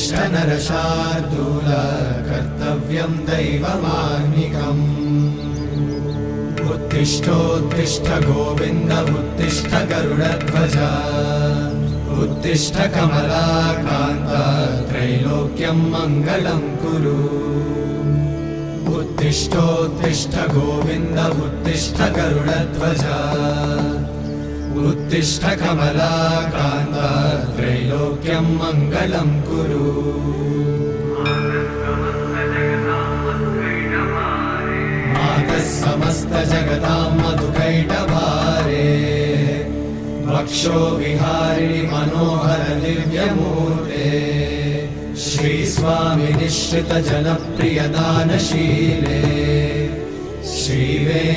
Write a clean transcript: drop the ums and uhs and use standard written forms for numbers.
उत्तिष्ठ नरशार्दूल कर्तव्यं दैवमाह्निकम् उत्तिष्ठोत्तिष्ठ गोविन्द उत्तिष्ठ गरुडध्वज उत्तिष्ठ कमलाकान्त त्रैलोक्यं मङ्गलं कुरु उत्तिष्ठोत्तिष्ठ गोविन्द उत्तिष्ठ गरुडध्वज उत्तिष्ठ कमलाकान्त त्रैलोक्यं मङ्गलं कुरु मातः समस्त जगतां मधुकैटभारे वक्षो विहारिणि मनोहर दिव्यमूर्ते श्रीस्वामि निश्रित जनप्रिय दानशीले श्रीवे